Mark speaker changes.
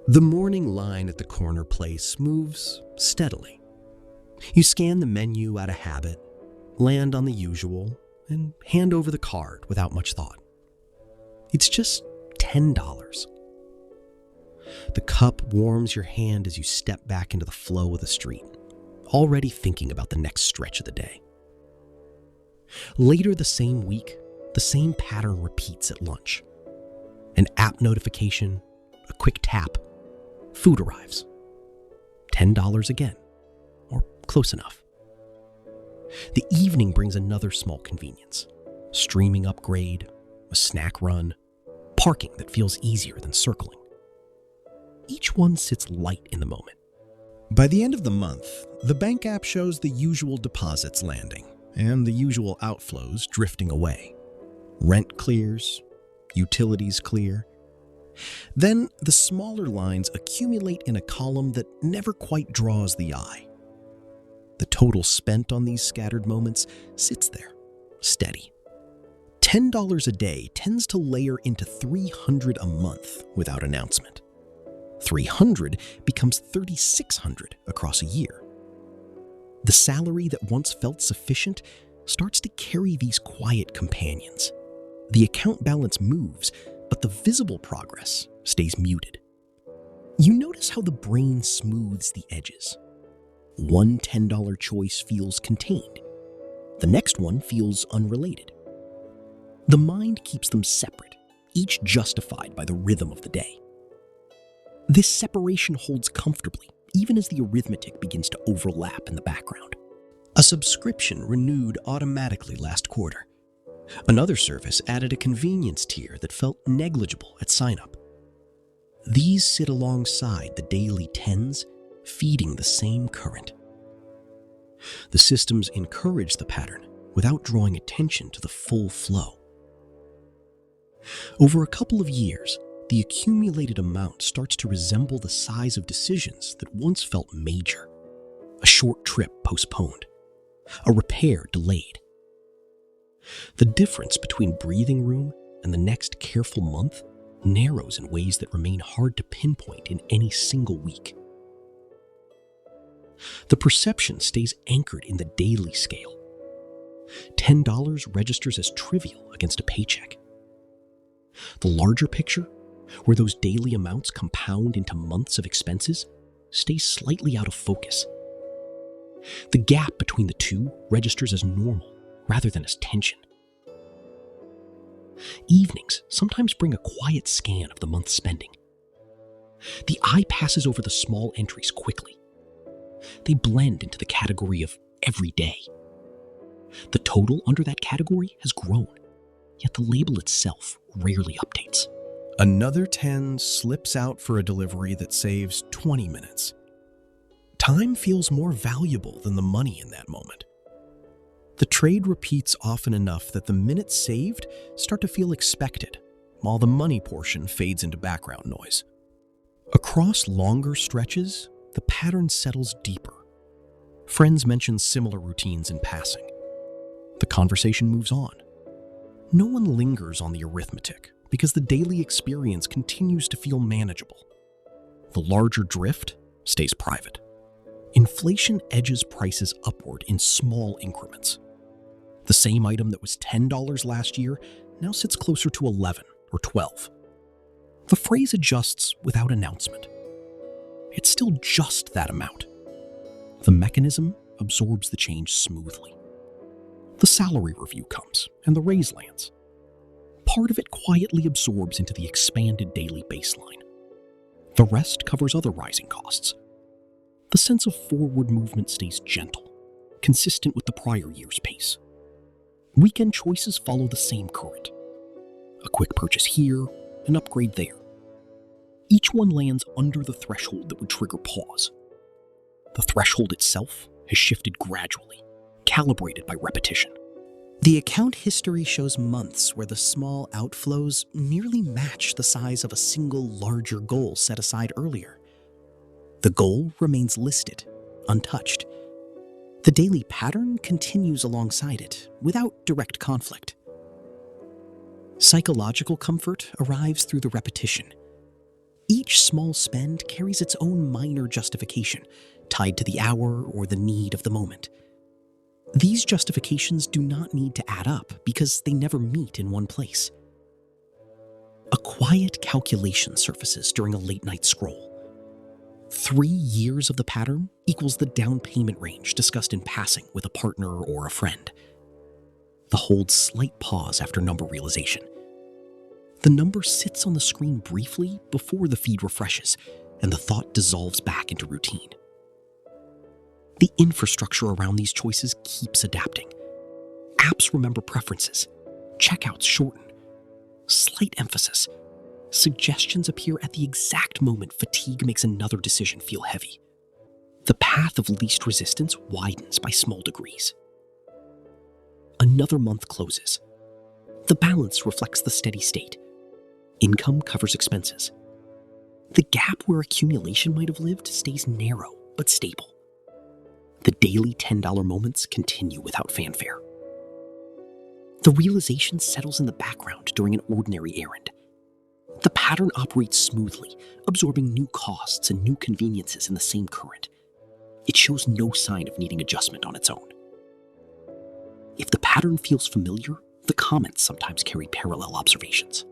Speaker 1: The morning line at the corner place moves steadily. You scan the menu out of habit, land on the usual, and hand over the card without much thought. It's just $10. The cup warms your hand as you step back into the flow of the street, already thinking about the next stretch of the day. Later the same week, the same pattern repeats at lunch. An app notification, a quick tap, food arrives. $10 again, or close enough. The evening brings another small convenience. Streaming upgrade, a snack run, parking that feels easier than circling. Each one sits light in the moment.
Speaker 2: By the end of the month, the bank app shows the usual deposits landing and the usual outflows drifting away. Rent clears, utilities clear. Then the smaller lines accumulate in a column that never quite draws the eye. The total spent on these scattered moments sits there, steady. $10 a day tends to layer into $300 a month without announcement. $300 becomes $3,600 across a year. The salary that once felt sufficient starts to carry these quiet companions. The account balance moves, but the visible progress stays muted. You notice how the brain smooths the edges. One $10 choice feels contained. The next one feels unrelated. The mind keeps them separate, each justified by the rhythm of the day. This separation holds comfortably, even as the arithmetic begins to overlap in the background. A subscription renewed automatically last quarter. Another service added a convenience tier that felt negligible at sign-up. These sit alongside the daily tens, feeding the same current. The systems encourage the pattern without drawing attention to the full flow. Over a couple of years, the accumulated amount starts to resemble the size of decisions that once felt major. A short trip postponed, a repair delayed. The difference between breathing room and the next careful month narrows in ways that remain hard to pinpoint in any single week. The perception stays anchored in the daily scale. $10 registers as trivial against a paycheck. The larger picture, where those daily amounts compound into months of expenses, stays slightly out of focus. The gap between the two registers as normal rather than as tension. Evenings sometimes bring a quiet scan of the month's spending. The eye passes over the small entries quickly. They blend into the category of every day. The total under that category has grown, yet the label itself rarely updates. Another 10 slips out for a delivery that saves 20 minutes. Time feels more valuable than the money in that moment. The trade repeats often enough that the minutes saved start to feel expected, while the money portion fades into background noise. Across longer stretches, the pattern settles deeper. Friends mention similar routines in passing. The conversation moves on. No one lingers on the arithmetic because the daily experience continues to feel manageable. The larger drift stays private. Inflation edges prices upward in small increments. The same item that was $10 last year now sits closer to 11 or 12. The phrase adjusts without announcement. It's still just that amount. The mechanism absorbs the change smoothly. The salary review comes and the raise lands. Part of it quietly absorbs into the expanded daily baseline. The rest covers other rising costs. The sense of forward movement stays gentle, consistent with the prior year's pace. Weekend choices follow the same current. A quick purchase here, an upgrade there. Each one lands under the threshold that would trigger pause. The threshold itself has shifted gradually, calibrated by repetition.
Speaker 3: The account history shows months where the small outflows nearly match the size of a single larger goal set aside earlier. The goal remains listed, untouched. The daily pattern continues alongside it, without direct conflict. Psychological comfort arrives through the repetition. Each small spend carries its own minor justification, tied to the hour or the need of the moment. These justifications do not need to add up because they never meet in one place. A quiet calculation surfaces during a late-night scroll. 3 years of the pattern equals the down payment range discussed in passing with a partner or a friend. The hold's slight pause after number realization. The number sits on the screen briefly before the feed refreshes, and the thought dissolves back into routine. The infrastructure around these choices keeps adapting. Apps remember preferences. Checkouts shorten. Slight emphasis. Suggestions appear at the exact moment fatigue makes another decision feel heavy. The path of least resistance widens by small degrees. Another month closes. The balance reflects the steady state. Income covers expenses. The gap where accumulation might have lived stays narrow but stable. The daily $10 moments continue without fanfare. The realization settles in the background during an ordinary errand. The pattern operates smoothly, absorbing new costs and new conveniences in the same current. It shows no sign of needing adjustment on its own. If the pattern feels familiar, the comments sometimes carry parallel observations.